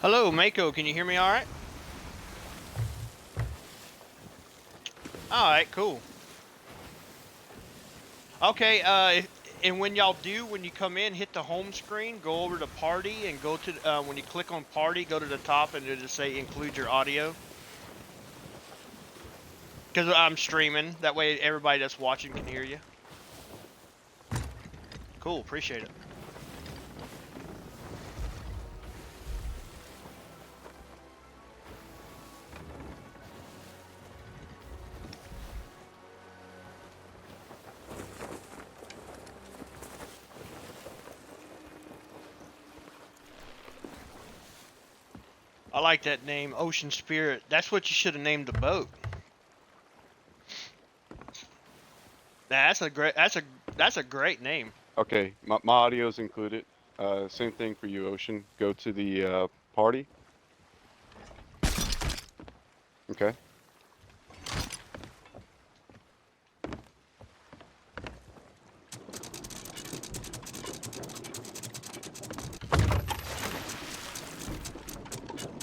Hello, Mako. Can you hear me all right? All right, cool. Okay, and when y'all do, when you come in, hit the home screen, go over to party, and go to, when you click on party, go to the top, and it'll say include your audio. Because I'm streaming. That way everybody that's watching can hear you. Cool, appreciate it. I like that name, Ocean Spirit. That's what you should have named the boat. That's a great name. Okay, my audio's included. Same thing for you, Ocean. Go to the party. Okay.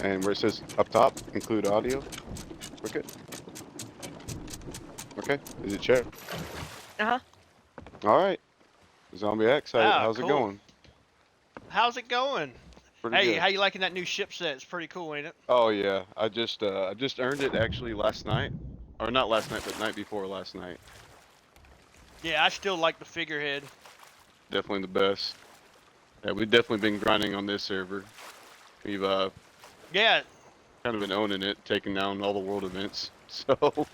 And where it says up top, include audio. Okay. Okay. Is it checked? Uh-huh. All right. Zombie X, Ah, how's it cool. going? How's it going? Pretty Hey, good. how you liking that new ship set? It's pretty cool, ain't it? Oh yeah, I just earned it actually last night, or not last night, but night before last night. Yeah, I still like the figurehead. Definitely the best. Yeah, we've definitely been grinding on this server. We've Yeah, kind of been owning it, taking down all the world events. So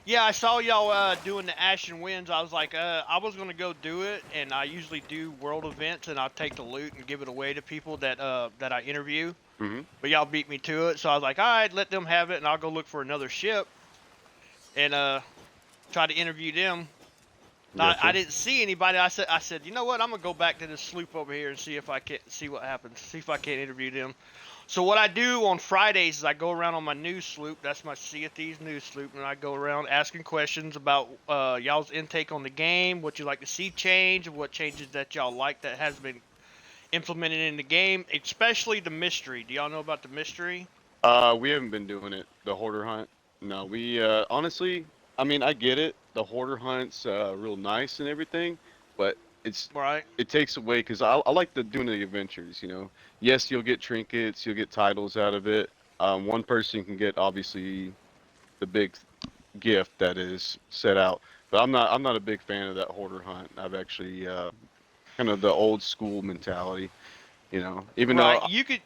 yeah, I saw y'all doing the Ashen Winds. I was like, I was gonna go do it, and I usually do world events, and I'll take the loot and give it away to people that I interview. hmm But y'all beat me to it, so I was like, all right, let them have it, and I'll go look for another ship and try to interview them. I Gotcha. didn't see anybody. I said, you know what? I'm gonna go back to this sloop over here and see if I can see what happens. See if I can't interview them. So what I do on Fridays is I go around on my news sloop. That's my Sea of Thieves news sloop, and I go around asking questions about y'all's intake on the game, what you like to see change, what changes that y'all like that has been implemented in the game, especially the mystery. Do y'all know about the mystery? We haven't been doing it, the hoarder hunt. No, we honestly, I mean, I get it. The hoarder hunt's real nice and everything, but it's Right. it takes away because I like the doing the adventures. Yes, you'll get trinkets, you'll get titles out of it. One person can get obviously the big gift that is set out, but I'm not a big fan of that hoarder hunt. I've actually kind of the old school mentality. Even Right. though, You could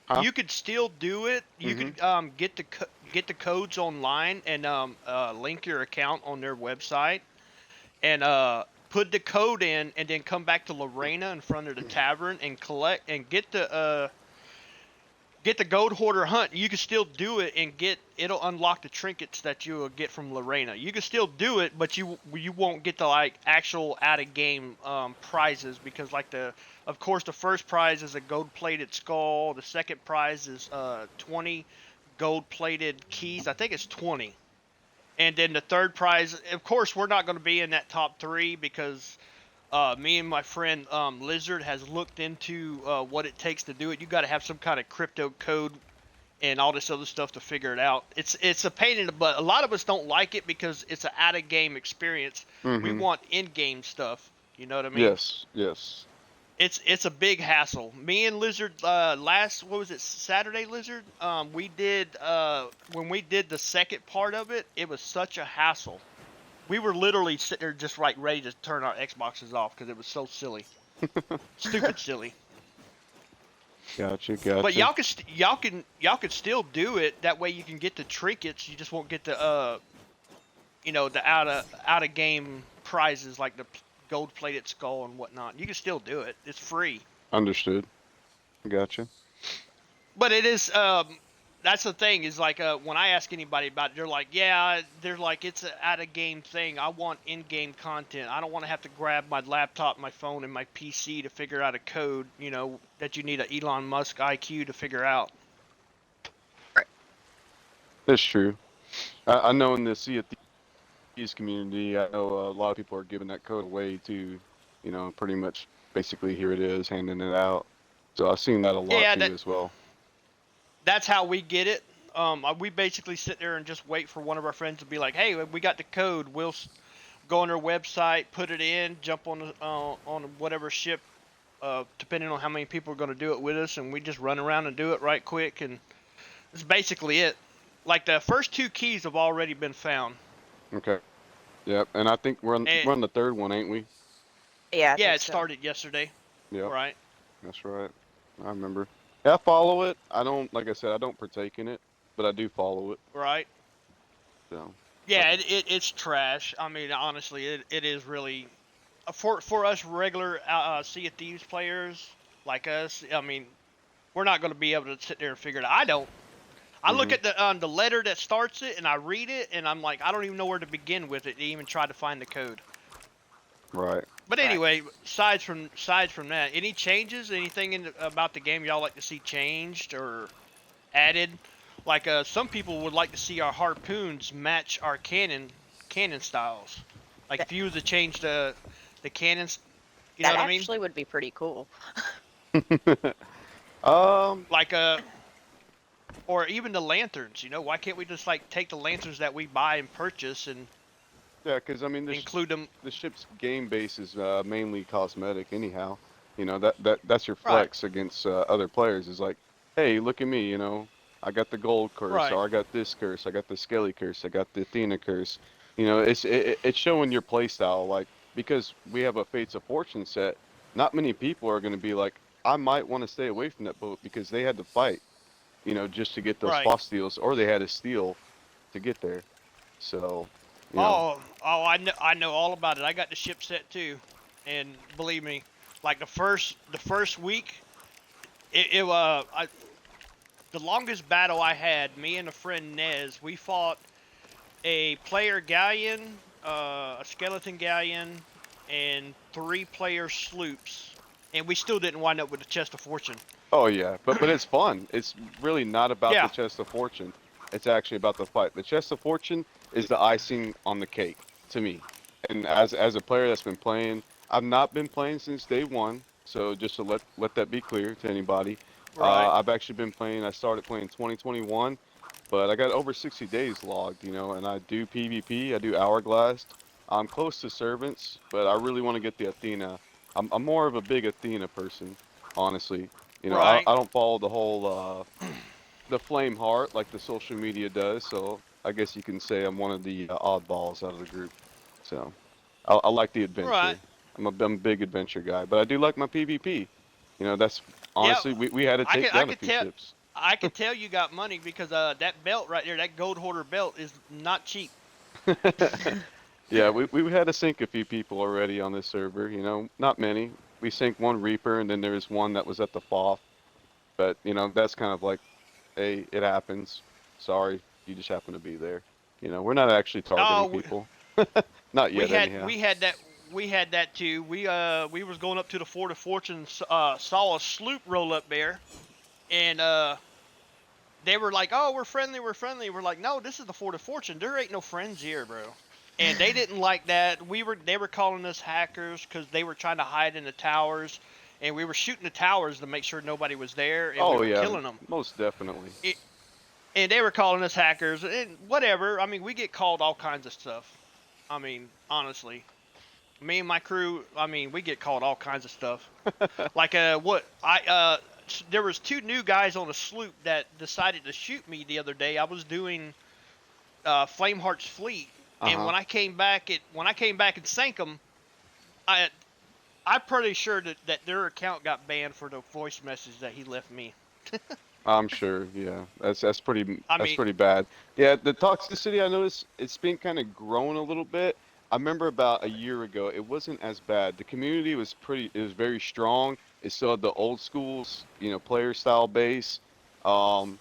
huh? you could still do it. You Mm-hmm. could get the codes online and link your account on their website and put the code in and then come back to Lorena in front of the tavern and collect and get the gold hoarder hunt. You can still do it and it'll unlock the trinkets that you will get from Lorena. You can still do it, but you won't get the like actual out of game prizes because like of course the first prize is a gold plated skull. The second prize is 20 gold plated keys. I think it's 20. And then the third prize, of course, we're not going to be in that top three because me and my friend Lizard has looked into what it takes to do it. You got to have some kind of crypto code and all this other stuff to figure it out. It's a pain in the butt. A lot of us don't like it because it's an out of game experience. We Mm-hmm. want in game stuff. You know what I mean? Yes. Yes. It's a big hassle. Me and Lizard last what was it Saturday Lizard? We did when we did the second part of it. It was such a hassle. We were literally sitting there just like ready to turn our Xboxes off because it was so silly, stupid silly. Gotcha. But Gotcha. y'all can still do it. That way you can get the trinkets. You just won't get the the out of game prizes like the gold plated skull and whatnot. You can still do it. It's free. Understood. Gotcha. But it is that's the thing is like when I ask anybody about it, they're like, yeah, they're like it's an out of game thing. I want in game content. I don't want to have to grab my laptop, my phone, and my PC to figure out a code. That you need an Elon Musk IQ to figure out. That's true. I know in the Sea of Thieves community, I know a lot of people are giving that code away too. Pretty much, basically, here it is, handing it out. So I've seen that a lot Yeah, too as well. that's how we get it. We basically sit there and just wait for one of our friends to be like, "Hey, we got the code. We'll go on their website, put it in, jump on whatever ship, depending on how many people are going to do it with us, and we just run around and do it right quick, and that's basically it. Like the first two keys have already been found, Okay. Yep. And I think and we're on the third one, ain't we? Yeah, I yeah, think it so. started yesterday, Yep. right? That's right. I remember. Yeah, I follow it. I don't, like I said, I don't partake in it, but I do follow it. Right. So. Yeah, it's trash. I mean, honestly, it is really for us regular Sea of Thieves players like us. I mean, we're not going to be able to sit there and figure it out. I don't. I look Mhm. at the letter that starts it and I read it and I'm like, I don't even know where to begin with it to even try to find the code. Right. But Right. anyway, aside from that, any changes, anything about the game y'all like to see changed or added? Like some people would like to see our harpoons match our cannon styles. Like That if you were to change the cannons, you know that what I mean? actually would be pretty cool. um. Like or even the lanterns. You know, why can't we just like take the lanterns that we buy and purchase and Yeah, because I mean, include them? the ship's game base is mainly cosmetic, anyhow. You know that's your Right, flex against other players. Is like, hey, look at me. You know, I got the gold curse, right, or I got this curse, I got the skelly curse, I got the Athena curse. You know, it's showing your play style. Like because we have a Fates of Fortune set, not many people are going to be like, I might want to stay away from that boat because they had to fight. You know, just to get those right. boss steals, or they had to steal to get there. So, you know. I know all about it. I got the ship set too, and believe me, like the first week, the longest battle I had, me and a friend Nez, we fought a player galleon, a skeleton galleon, and 3 player sloops, and we still didn't wind up with the chest of fortune. Oh yeah, but it's fun. It's really not about the Yeah, chest of fortune. It's actually about the fight. The chest of fortune is the icing on the cake to me. And as a player that's been playing, I've not been playing since day one. So just to let that be clear to anybody, right, I've actually been playing. I started playing 2021, but I got over 60 days logged. You know, and I do PvP. I do Hourglass. I'm close to servants, but I really want to get the Athena. I'm more of a big Athena person, honestly. You know, right. I don't follow the whole the flame heart like the social media does, so I guess you can say I'm one of the oddballs out of the group. So I like the Right. adventure. I'm a big adventure guy, but I do like my PvP. You know, that's Yeah, honestly we had to I take could I down a could few tell ships. I could tell you got money because that belt right there, that gold hoarder belt is not cheap. Yeah, we had to sink a few people already on this server. You know, not many. We sank one Reaper, and then there was one that was at the FOF. But you know, that's kind of like, hey, it happens. Sorry, you just happen to be there. You know, we're not actually targeting Oh, people. Not we yet, had anyhow. we had that we had that too. We was going up to the Fort of Fortune, saw a sloop roll up there, and they were like, "Oh, we're friendly, we're friendly." We're like, "No, this is the Fort of Fortune. There ain't no friends here, bro." And they didn't like that. They were calling us hackers because they were trying to hide in the towers, and we were shooting the towers to make sure nobody was there, and we Oh were yeah, killing them. most definitely. And they were calling us hackers and whatever. I mean, we get called all kinds of stuff. I mean, honestly, me and my crew, I mean, we get called all kinds of stuff. Like what I there was 2 new guys on a sloop that decided to shoot me the other day. I was doing Flameheart's fleet, and Uh-huh. when I came back and sank them, I I'm pretty sure that their account got banned for the voice message that he left me. I'm sure. Yeah, I that's mean, pretty bad. Yeah, the toxicity I noticed it's been kind of growing a little bit. I remember about a year ago, it wasn't as bad. The community was it was very strong. It still had the old schools, you know, player style base. Um,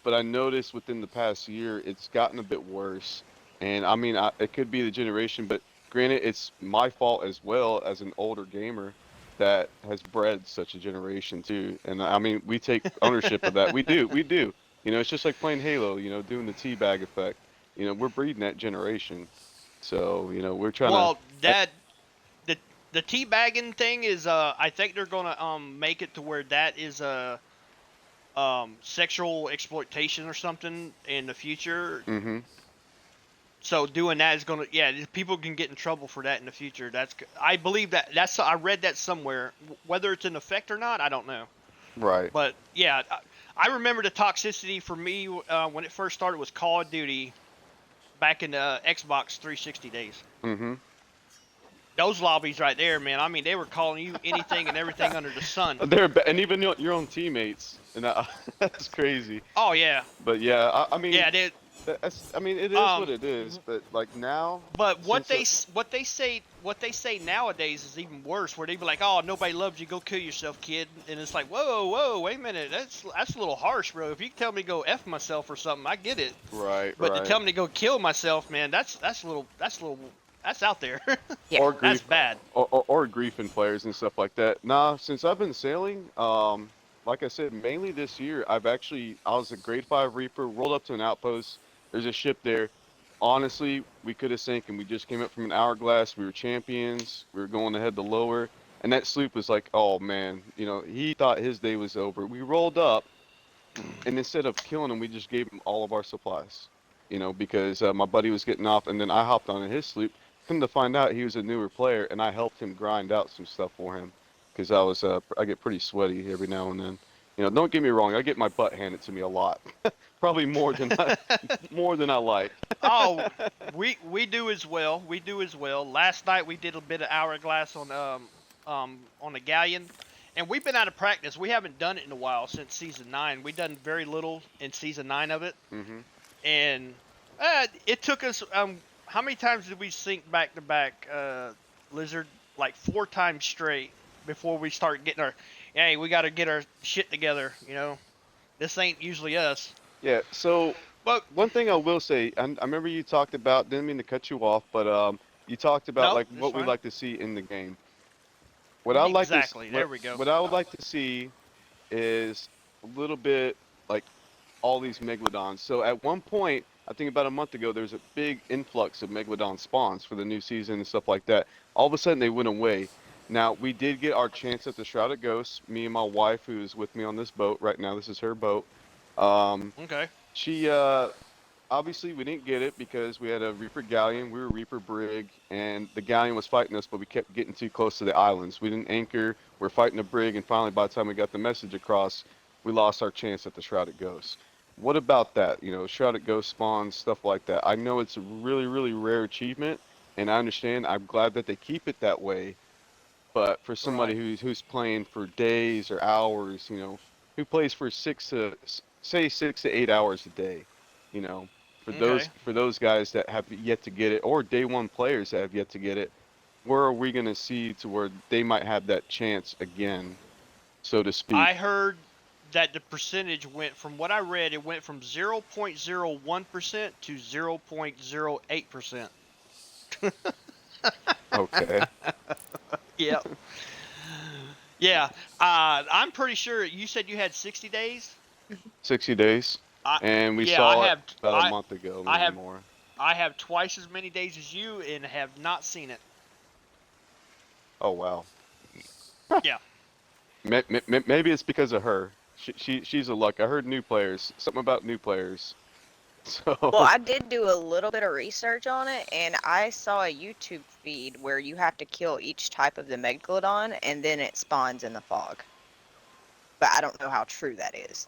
but I noticed within the past year, it's gotten a bit worse. And I mean, it could be the generation, but granted, it's my fault as well as an older gamer that has bred such a generation too. And I mean, we take ownership of that. We do. You know, it's just like playing Halo. You know, doing the teabag effect. You know, we're breeding that generation. So you know, we're trying to. well, that the the teabagging thing is I think they're gonna make it to where that is sexual exploitation or something in the future. Mm-hmm. So doing that is gonna, yeah, people can get in trouble for that in the future. I believe I read that somewhere. Whether it's in effect or not, I don't know. Right. But yeah, I remember the toxicity for me when it first started was Call of Duty back in the Xbox 360 days. Mm-hmm. Those lobbies right there, man. I mean, they were calling you anything and everything under the sun. And even your own teammates, and that's crazy. Oh yeah, But yeah, I mean, yeah. They, I mean, it is what it is. But like now, But what since they say nowadays is even worse. Where they be like, "Oh, nobody loves you. Go kill yourself, kid." And it's like, "Whoa, wait a minute. That's a little harsh, bro. If you tell me to go f myself or something, I get it. right, But right. to tell me to go kill myself, man, that's out there. Yeah. Or That's grief, bad. or griefing players and stuff like that. Nah, since I've been sailing, like I said, mainly this year, I was a grade 5 Reaper, rolled up to an outpost. There's a ship there. Honestly, we could have sank, and we just came up from an hourglass. We were champions. We were going ahead to lower, and that sloop was like, oh man, he thought his day was over. We rolled up, and instead of killing him, we just gave him all of our supplies. Because my buddy was getting off, and then I hopped on his sloop. Come to find out, he was a newer player, and I helped him grind out some stuff for him, because I get pretty sweaty every now and then. Don't get me wrong, I get my butt handed to me a lot, probably more than I like. Oh, we do as well. We do as well. Last night we did a bit of hourglass on the galleon, and we've been out of practice. We haven't done it in a while since season 9. We've done very little in season 9 of it, Hmm. and it took us. How many times did we sink back to back, Lizard? Like 4 times straight before we start getting our. Hey, we got to get our shit together. This ain't usually us. Yeah. So But one thing I will say, I remember you talked about. Didn't mean to cut you off, but you talked about no, like it's what we fine. like to see in the game. What I would like to Exactly. There we go. what I would like to see is a little bit like all these megalodons. So at one point, I think about a month ago, there was a big influx of megalodon spawns for the new season and stuff like that. All of a sudden, they went away. Now we did get our chance at the Shrouded Ghost. Me and my wife, who's with me on this boat right now, this is her boat. Um, Okay. she obviously we didn't get it because we had a Reaper galleon, we were Reaper brig, and the galleon was fighting us, but we kept getting too close to the islands. We didn't anchor. We're fighting a brig, and finally, by the time we got the message across, we lost our chance at the Shrouded Ghost. What about that? Shrouded Ghost spawns, stuff like that. I know it's a really, really rare achievement, and I understand. I'm glad that they keep it that way. But for somebody Right. who's playing for days or hours, who plays for 6 to 8 hours a day, you know, Okay. for those guys that have yet to get it, or day one players that have yet to get it, where are we gonna see to where they might have that chance again, so to speak? I heard that the percentage went from what I read, it went from 0.01% to 0.08%. Okay. Yep. Yeah. I'm pretty sure you said you had 60 days. 60 days, I and we yeah, saw it about a month ago, I maybe have more. I have twice as many days as you and have not seen it. Oh wow. Yeah. Maybe it's because of her. She's a luck. I heard new players. Something about new players. Well, So I did do a little bit of research on it, and I saw a YouTube feed where you have to kill each type of the megalodon, and then it spawns in the fog. But I don't know how true that is.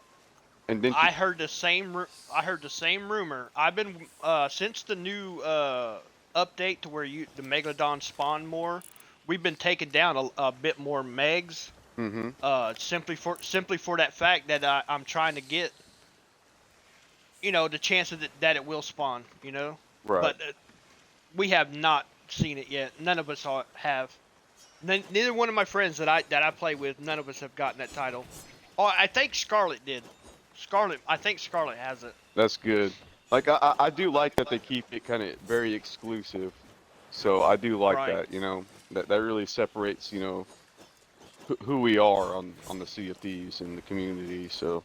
and then I heard the same. I heard the same rumor. I've been since the new update to where the megalodon spawn more. We've been taking down a bit more megs. mm-hmm. Simply for that fact that I'm trying to get the chance that it will spawn. Right. But we have not seen it yet. None of us have. Neither one of my friends that I play with, none of us have gotten that title. Oh, I think Scarlet did. I think Scarlet has it. That's good. Like I do like that they keep it kind of very exclusive. So I do like Right. that. That really separates who we are on the Sea of Thieves and the community. So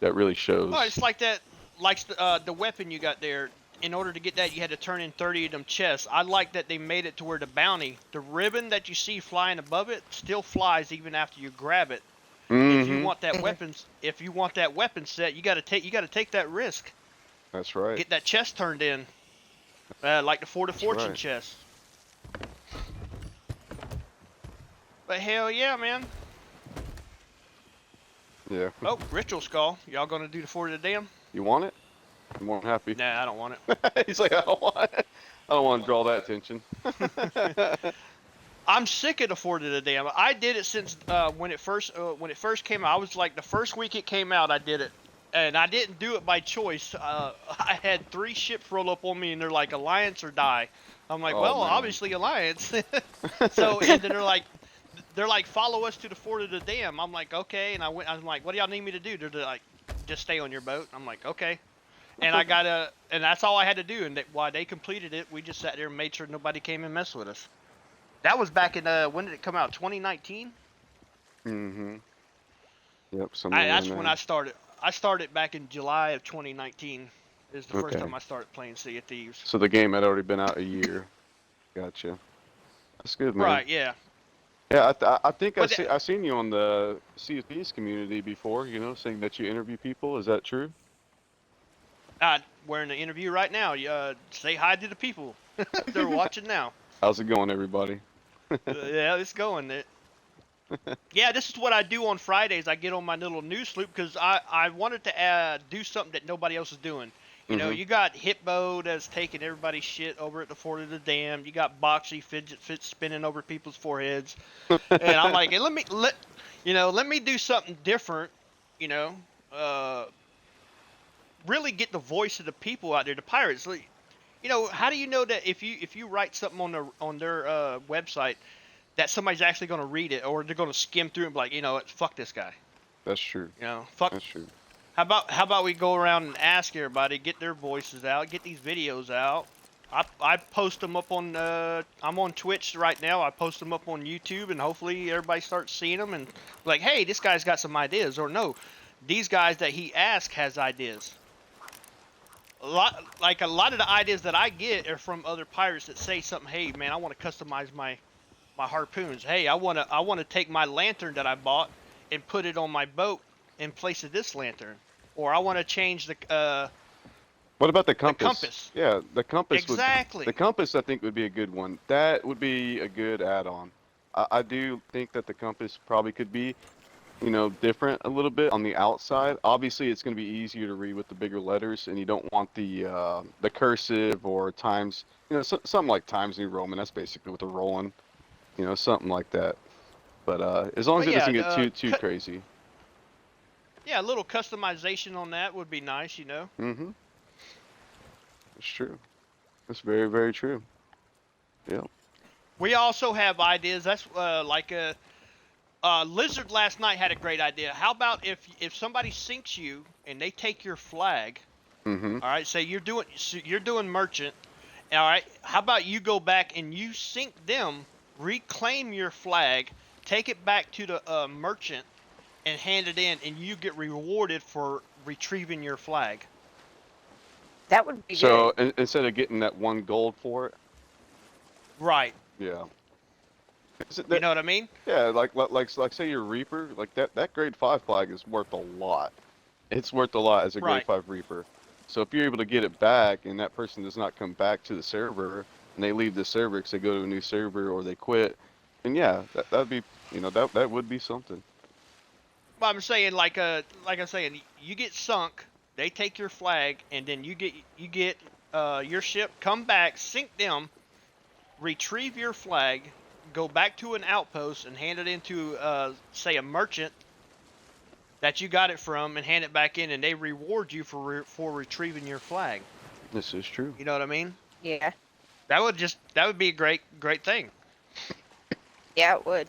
that really shows. Oh, it's like that. Like the weapon you got there. in order to get that, you had to turn in 30 of them chests. I like that they made it to where the bounty, the ribbon that you see flying above it, still flies even after you grab it. If you Mm-hmm. want that if you want that weapon set, you gotta take that risk. That's right. Get that chest turned in, like the Fort of Fortune right. chest. But hell yeah, man. Yeah. Oh, Ritual Skull. Y'all gonna do the Fort of the Dam? You want it? I'm more than happy. Nah, I don't want it. He's like, I don't want it. I don't want to draw that attention. I'm sick of the Fort of the Dam. I did it since when it first came out. I was like the first week it came out, I did it, and I didn't do it by choice. I had 3 ships roll up on me, and they're like Alliance or die. I'm like, Oh, well, man. obviously Alliance. So and then they're like, follow us to the Fort of the Dam. I'm like, okay, and I'm like, what do y'all need me to do? They're like, just stay on your boat. I'm like, okay. And and that's all I had to do. And while they completed it, we just sat there and made sure nobody came and messed with us. That was back in when did it come out? 2019. Mm-hmm. Yep. That's when I started. I started back in July of 2019. Is the first Okay. time I started playing Sea of Thieves. So the game had already been out a year. Gotcha. That's good, man. Right. Yeah. Yeah, I think But I seen you on the Sea of Thieves community before. You know, saying that you interview people. Is that true? We're in the interview right now. Say hi to the people. They're watching now. How's it going, everybody? Yeah, it's going. Yeah, this is what I do on Fridays. I get on my little news loop because I wanted to do something that nobody else is doing. You know, Mhm. you got Hitbo that's taking everybody's shit over at the Fort of the Dam. You got Boxy fidget spinning over people's foreheads. And I'm like, hey, let me do something different. You know, really get the voice of the people out there, the pirates. Like, you know, how do you know that if you write something on their website that somebody's actually going to read it, or they're going to skim through and be like, you know what, fuck this guy. That's true. You know, fuck. That's true. How about we go around and ask everybody, get their voices out, get these videos out. I post them up on I'm on Twitch right now. I post them up on YouTube, and hopefully everybody starts seeing them and like, hey, this guy's got some ideas, or no, these guys that he asked has ideas. A lot of the ideas that I get are from other pirates that say something. Hey, man, I want to customize my harpoons. Hey, I want to take my lantern that I bought and put it on my boat in place of this lantern. Or I want to change the What about the compass? compass. Yeah, the compass. Exactly. The compass, I think, would be a good one. That would be a good add-on. I do think that the compass probably could be, you know, different a little bit on the outside. Obviously, it's going to be easier to read with the bigger letters, and you don't want the cursive or times, you know, something like Times New Roman. That's basically what they're rolling, you know, something like that. But as long as But it doesn't yeah, get too crazy. Yeah, a little customization on that would be nice, you know. Mm-hmm. It's true. That's very, very true. Yeah. We also have ideas. That's like Lizard last night had a great idea. How about if somebody sinks you and they take your flag? Mm-hmm. All right, say you're doing merchant. All right, how about you go back and you sink them, reclaim your flag, take it back to the merchant, and hand it in, and you get rewarded for retrieving your flag. That would be So good. instead of getting that 1 gold for it, Right. yeah. Is it You that, know what I mean? yeah, like say your Reaper, like that grade 5 flag is worth a lot. It's worth a lot as a grade Right. 5 Reaper. So if you're able to get it back and that person does not come back to the server and they leave the server because they go to a new server or they quit, then yeah, that'd be, you know, that would be something. But I'm saying like I'm saying, you get sunk, they take your flag, and then you get your ship, come back, sink them, retrieve your flag, go back to an outpost and hand it into say a merchant that you got it from, and hand it back in, and they reward you for retrieving your flag. This is true. You know what I mean? Yeah. That would be a great thing. Yeah, it would.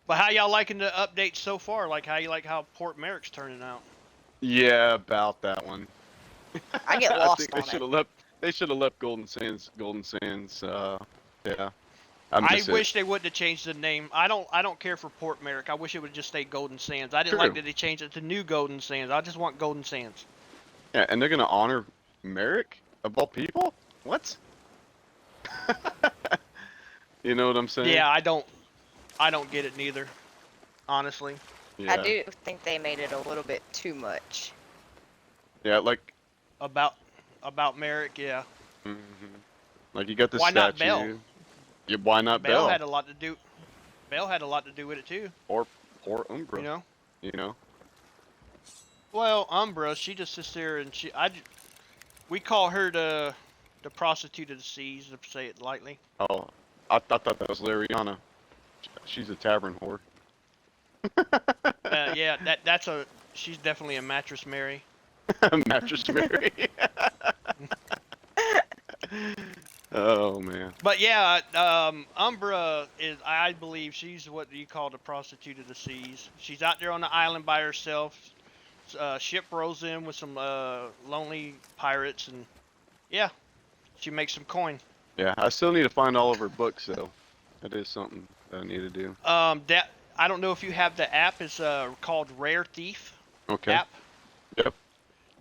But how y'all liking the updates so far? Like how you like how Port Merrick's turning out? Yeah, about that one. I get I lost think on they should it. have left. They should have left Golden Sands. Yeah. I I miss it. wish they wouldn't have changed the name. I don't care for Port Merrick. I wish it would just stay Golden Sands. I didn't True. like that they changed it to New Golden Sands. I just want Golden Sands. Yeah, and they're gonna honor Merrick of all people. What? You know what I'm saying? Yeah, I don't get it neither, honestly. I Yeah. do think they made it a little bit too much. Yeah, like, About Merrick, yeah. hmm like you got the Why not Bell? statue. Yeah, why not Bell Bell had a lot to do. Bell had a lot to do with it too. or Umbra? You know. You know? Well, Umbra, she just sits there and we call her the prostitute of the seas, to say it lightly. Oh, I thought that was Lariana. She's a tavern whore. Yeah, she's definitely a mattress Mary. Mattress Mary. Oh man. But yeah, Umbra is, I believe, she's what you call the prostitute of the seas. She's out there on the island by herself. Ship rolls in with some lonely pirates, and yeah, she makes some coin. Yeah, I still need to find all of her books though. That is something that I need to do. That I don't know if you have the app. It's called Rare Thief Okay. app. Yep.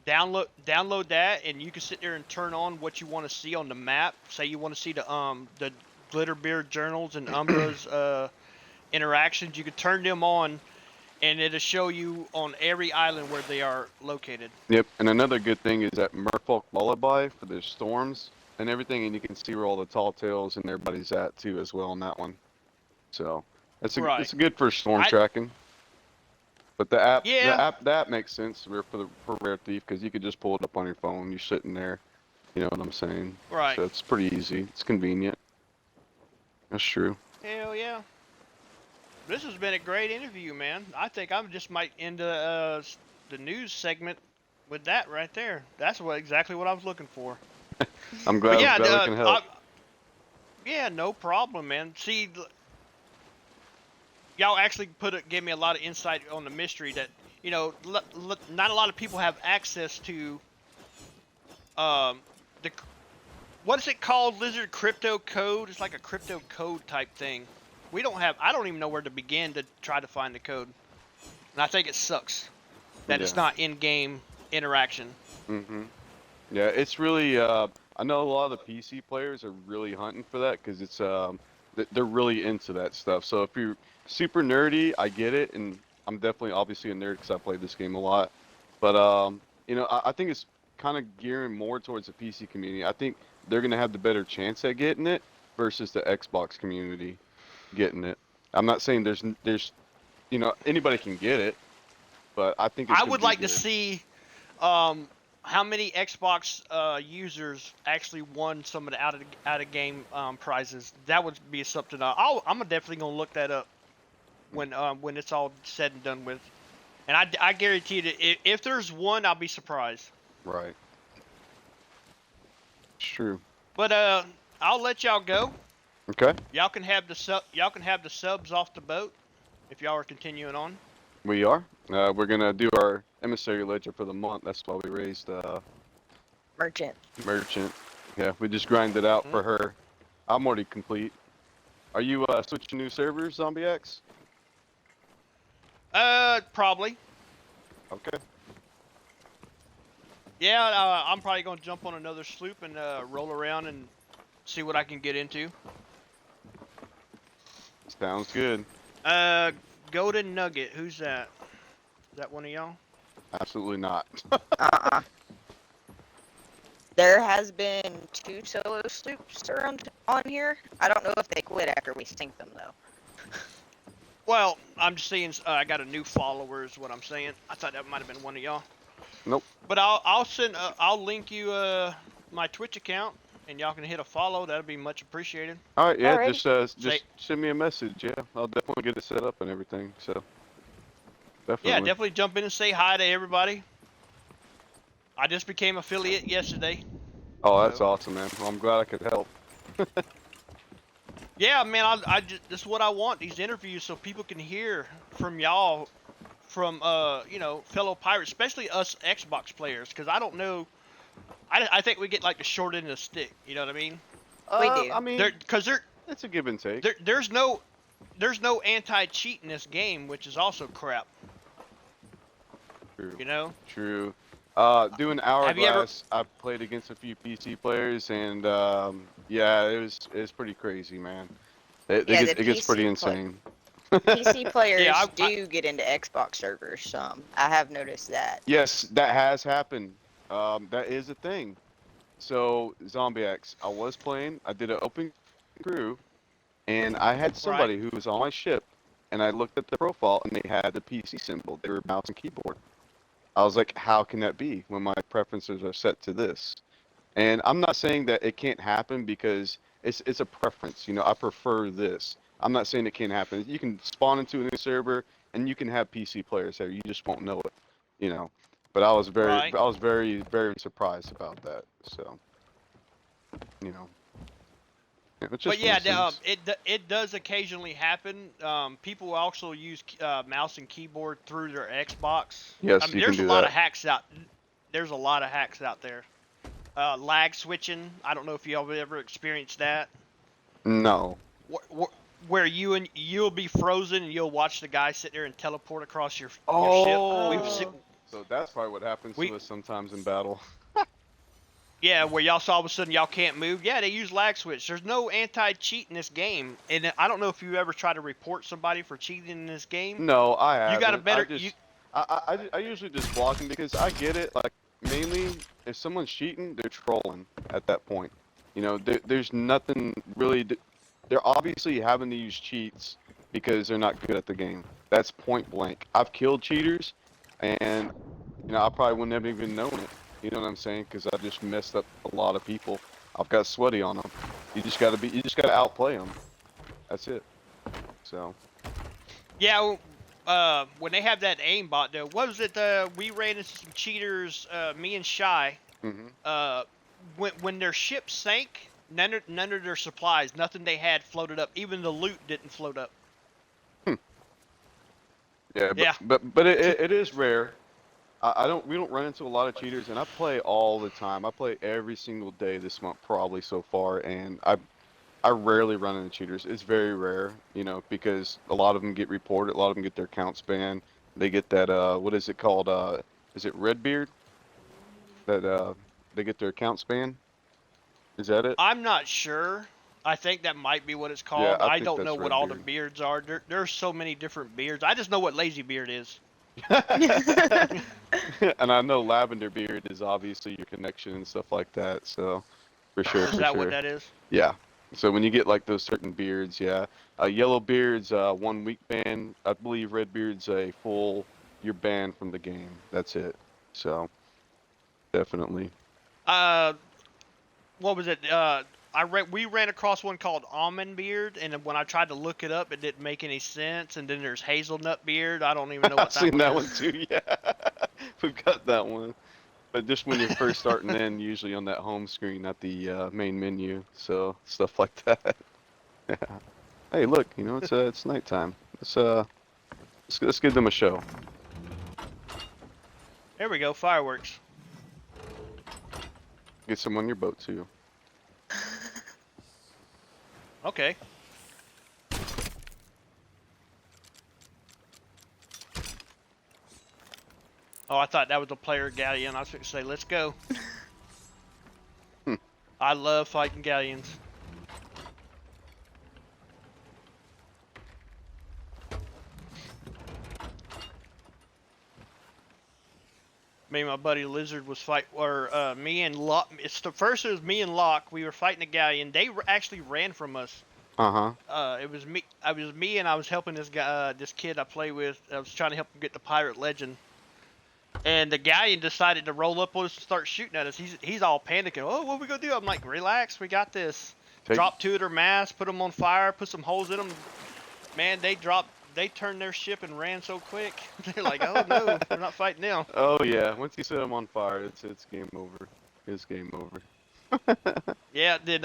Download that, and you can sit there and turn on what you want to see on the map. Say you want to see the Glitterbeard journals and Umbra's interactions. You can turn them on, and it'll show you on every island where they are located. Yep. And another good thing is that Merfolk Lullaby for the storms and everything, and you can see where all the tall tales and everybody's at too as well on that one. So Right. it's good for storm tracking. But the app, Yeah. the app makes sense for Rare Thief because you could just pull it up on your phone. You're sitting there, you know what I'm saying? Right. So it's pretty easy. It's convenient. That's true. Hell yeah. This has been a great interview, man. I think I just might end the news segment with that right there. That's exactly what I was looking for. I'm glad, yeah, glad I can help. Yeah, no problem, man. See, y'all actually gave me a lot of insight on the mystery that, you know, not a lot of people have access to the what is it called? Lizard crypto code. It's like a crypto code type thing. I don't even know where to begin to try to find the code. And I think it sucks that it's not in-game interaction. Mm-hmm. Yeah, it's really, I know a lot of the PC players are really hunting for that because it's, they're really into that stuff. So if you're super nerdy, I get it, and I'm definitely obviously a nerd because I played this game a lot. But, you know, I think it's kind of gearing more towards the PC community. I think they're going to have the better chance at getting it versus the Xbox community getting it. I'm not saying there's, you know, anybody can get it, but I think it's I would like to good. see how many Xbox users actually won some of the out of game prizes. That would be something I'm definitely gonna look that up when it's all said and done with. And I guarantee that if there's one, I'll be surprised. Right. It's true. But I'll let y'all go. Okay. Y'all can have the subs off the boat if y'all are continuing on. We are. We're gonna do our emissary ledger for the month. That's why we raised Merchant. merchant. Yeah, we just grinded out for her. I'm already complete. Are you switching new servers, Zombie X? Probably. Okay. Yeah, I'm probably gonna jump on another sloop and roll around and see what I can get into. Sounds good. Golden Nugget, who's that? Is that one of y'all? Absolutely not. Uh-uh. There has been 2 solo sloops around on here. I don't know if they quit after we sink them though. Well, I'm just saying I got a new follower is what I'm saying. I thought that might have been one of y'all. Nope. But I'll link you my Twitch account and y'all can hit a follow. That'd be much appreciated. All right. Yeah. Alright. Just send me a message. Yeah. I'll definitely get it set up and everything. So. Definitely. Yeah, definitely jump in and say hi to everybody. I just became affiliate yesterday. Oh, that's awesome, man. Well, I'm glad I could help. Yeah, man, this is what I want, these interviews, so people can hear from y'all, from, you know, fellow pirates, especially us Xbox players, because I don't know, I think we get, like, the short end of the stick, you know what I mean? We do. I mean, it's a give and take. There's no anti-cheat in this game, which is also crap, True. you know? True. Doing Have you ever? Hourglass, I've played against a few PC players, and yeah, it was pretty crazy, man. Yeah, the It gets pretty PC insane. PC Yeah, players do get into Xbox servers. Some I have noticed that. Yes, that has happened. That is a thing. So Zombie X, I was playing. I did an open crew, and I had right. somebody who was on my ship, and I looked at the profile, and they had the PC symbol. They were mouse and keyboard. I was like, how can that be when my preferences are set to this? And I'm not saying that it can't happen because it's a preference. You know, I prefer this. I'm not saying it can't happen. You can spawn into a new server and you can have PC players there. You just won't know it. You know. But Right. I was very, very surprised about that. So, you know, it's But just one yeah, of those things. it does occasionally happen. People also use mouse and keyboard through their Xbox. I Yes, mean, you can there's a do lot of that. hacks out. There's a lot of hacks out there. Lag switching. I don't know if y'all have ever experienced that. No. Where you'll be frozen and you'll watch the guy sit there and teleport across your ship. Oh. So that's probably what happens We to us sometimes in battle. Yeah, where y'all saw all of a sudden y'all can't move. Yeah, they use lag switch. There's no anti-cheat in this game, and I don't know if you ever try to report somebody for cheating in this game. No, I You got a haven't. better you. I usually just block them because I get it. Like mainly, if someone's cheating, they're trolling at that point. You know, there's nothing really. They're obviously having to use cheats because they're not good at the game. That's point blank. I've killed cheaters, and you know I probably wouldn't have even known it. You know what I'm saying? Because I just messed up a lot of people. I've got sweaty on them. You just gotta outplay them. That's it. So. Yeah, when they have that aimbot though, what was it? We ran into some cheaters. Me and Shy. Mhm. When their ship sank, none of their supplies, nothing they had floated up. Even the loot didn't float up. Yeah, Yeah. but it is rare. We don't run into a lot of cheaters, and I play all the time. I play every single day this month probably so far, and I rarely run into cheaters. It's very rare, you know, because a lot of them get reported, a lot of them get their accounts banned. They get that what is it called? Is it Redbeard? That they get their accounts banned. Is that it? I'm not sure. I think that might be what it's Yeah, called. I I think don't know that's what all the Redbeard. beards are. There's so many different beards. I just know what lazy beard is. And I know Lavender Beard is obviously your connection and stuff like that. So for sure, Is for that what sure. that is? Yeah. So when you get like those certain beards, yeah. Yellow beard's 1 week ban. I believe red beard's a full. You're banned from the game. That's it. So definitely. Uh, what was it? We ran across one called almond beard, and then when I tried to look it up, it didn't make any sense. And then there's hazelnut beard. I don't even know I've what that seen one that one is. too. Yeah, we've got that one. But just when you're first starting in, usually on that home screen, not the main menu. So stuff like that. Yeah. Hey, look, you know it's nighttime. Let's give them a show. There we go, fireworks. Get some on your boat too. Okay. Oh, I thought that was a player galleon. I was going to say, let's go. Hmm. I love fighting galleons. Me and my buddy Lizard was me and Locke. It was me and Locke. We were fighting a galleon. They actually ran from us. It was me. I was me, and I was helping this guy, this kid I play with. I was trying to help him get the pirate legend. And the galleon decided to roll up on us and start shooting at us. He's all panicking. Oh, what are we gonna do? I'm like, relax, we got this. Drop two of their masts, put them on fire, put some holes in them. Man, they turned their ship and ran so quick. They're like, oh no, we're not fighting now. Oh yeah, once you set them on fire, it's game over. It's game over. Yeah, then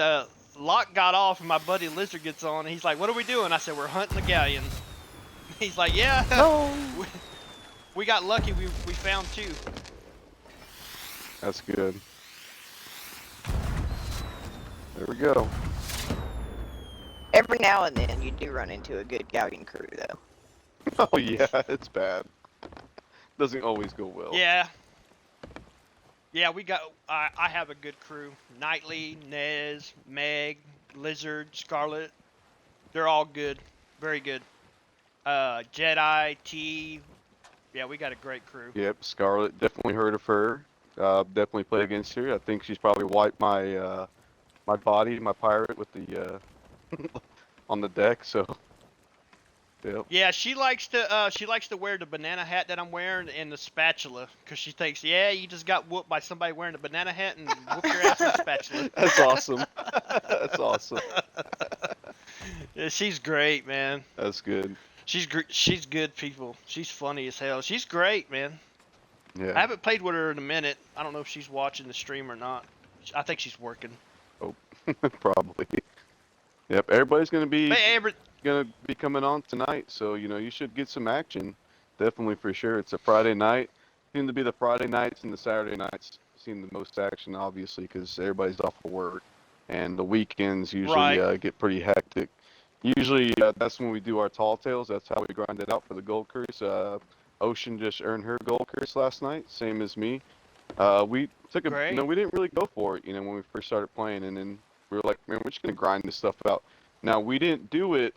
Locke got off and my buddy Lizard gets on and he's like, what are we doing? I said, we're hunting the galleon. He's like, yeah. No. We got lucky, we found two. That's good. There we go. Every now and then you do run into a good galleon crew, though. Oh yeah, it's bad. Doesn't always go well. Yeah. Yeah, we got. I have a good crew. Nightly, Nez, Meg, Lizard, Scarlet. They're all good. Very good. Jedi, T. Yeah, we got a great crew. Yep, Scarlet, definitely heard of her. Definitely played against her. I think she's probably wiped my body, my pirate, with the on the deck. So, yep. Yeah, she likes to wear the banana hat that I'm wearing and the spatula because she thinks, yeah, you just got whooped by somebody wearing a banana hat and whoop your ass with a spatula. That's awesome. That's awesome. Yeah, she's great, man. That's good. She's good people. She's funny as hell. She's great, man. I Yeah. haven't played with her in a minute. I don't know if she's watching the stream or not. I think she's working. Probably. Yep. Everybody's gonna be But coming on tonight, so you should get some action. Definitely for sure. It's a Friday night. Seem to be the Friday nights and the Saturday nights seem the most action, obviously, because everybody's off of work, and the weekends usually Right. get pretty hectic. Usually that's when we do our tall tales. That's how we grind it out for the gold curse. Ocean just earned her gold curse last night, same as me. We took Great. we didn't really go for it, when we first started playing, and then we were like, man, we're just gonna grind this stuff out. Now we didn't do it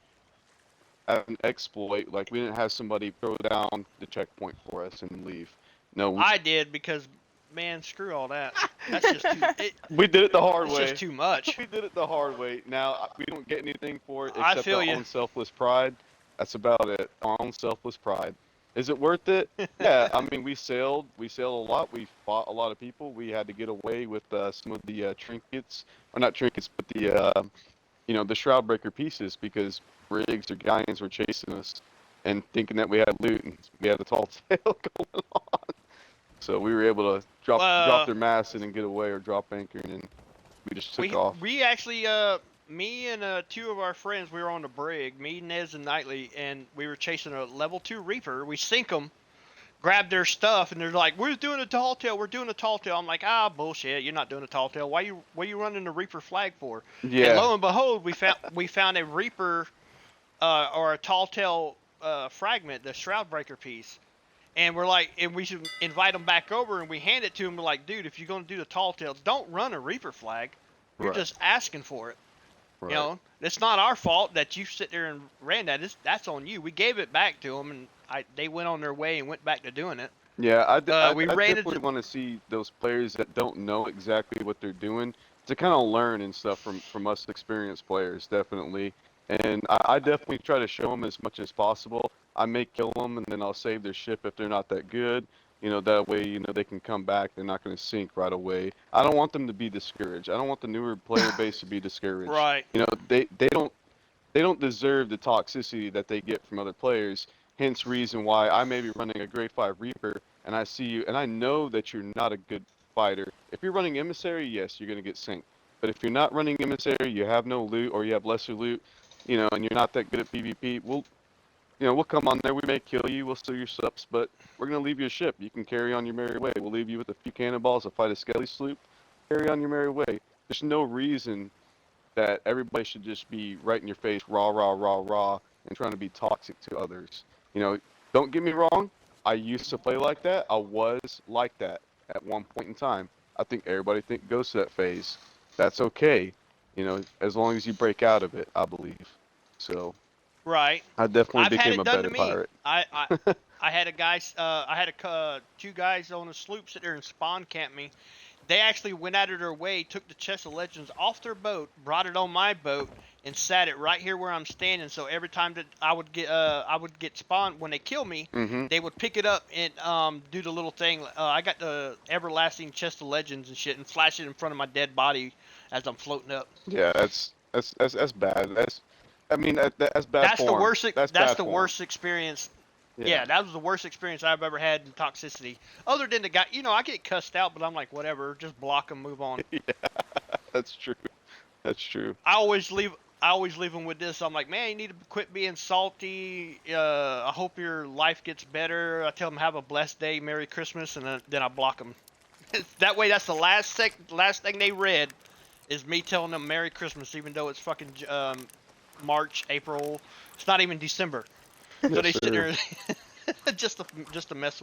as an exploit, like we didn't have somebody throw down the checkpoint for us and leave. No, I did because, man, screw all that. That's just too. we did it the hard It's way. just too much. We did it the hard way. Now we don't get anything for it I except feel our ya. own selfless pride. That's about it. Our own selfless pride. Is it worth it? Yeah. I mean, we sailed a lot. We fought a lot of people. We had to get away with some of the trinkets, or not trinkets, but the shroud breaker pieces because rigs or galleons were chasing us and thinking that we had loot and we had a tall tale going on. So we were able to drop their mast and get away, or drop anchor, and then we just took off. We actually, me and two of our friends, we were on the brig, me, Nez, and Knightley, and we were chasing a level 2 Reaper. We sink them, grab their stuff, and they're like, we're doing a tall tail, we're doing a tall tail. I'm like, bullshit, you're not doing a tall tail. What are you running the Reaper flag for? Yeah. And lo and behold, we found a Reaper, or a tall tail fragment, the shroud breaker piece. And we're like, and we should invite them back over, and we hand it to them. We're like, dude, if you're going to do the tall tail, don't run a Reaper flag. You're Right. just asking for it. Right. It's not our fault that you sit there and ran that. That's on you. We gave it back to them, and they went on their way and went back to doing it. Yeah, I we ran definitely into- want to see those players that don't know exactly what they're doing to kind of learn and stuff from us experienced players, definitely. And I definitely try to show them as much as possible. I may kill them and then I'll save their ship if they're not that good. That way, they can come back. They're not going to sink right away. I don't want them to be discouraged. I don't want the newer player base to be discouraged. Right. They don't deserve the toxicity that they get from other players. Hence reason why I may be running a grade 5 Reaper and I see you and I know that you're not a good fighter. If you're running Emissary, yes, you're going to get synced. But if you're not running Emissary, you have no loot or you have lesser loot, and you're not that good at PvP, we'll come on there. We may kill you. We'll steal your subs, but we're going to leave you a ship. You can carry on your merry way. We'll leave you with a few cannonballs to fight a skelly sloop. Carry on your merry way. There's no reason that everybody should just be right in your face, rah, rah, rah, rah, and trying to be toxic to others. Don't get me wrong. I used to play like that. I was like that at one point in time. I think everybody goes to that phase. That's okay. As long as you break out of it, I believe. So Right. I definitely I've had became it a done better to me. pirate. I had a guy. I had two guys on a sloop sit there and spawn camp me. They actually went out of their way, took the chest of legends off their boat, brought it on my boat, and sat it right here where I'm standing. So every time that I would get spawned when they kill me, Mm-hmm. they would pick it up and do the little thing. I got the everlasting chest of legends and shit, and flash it in front of my dead body as I'm floating up. Yeah, that's bad. That's bad. That's the form. worst. That's bad the form. worst experience. Yeah, that was the worst experience I've ever had in toxicity. Other than the guy, I get cussed out, but I'm like, whatever, just block them, move on. Yeah, that's true. That's true. I always leave them with this. I'm like, man, you need to quit being salty. I hope your life gets better. I tell them have a blessed day, Merry Christmas, and then I block them. That way, that's the last thing they read is me telling them Merry Christmas, even though it's fucking March, April. It's not even December. So Yes, they sit sir. there just to mess with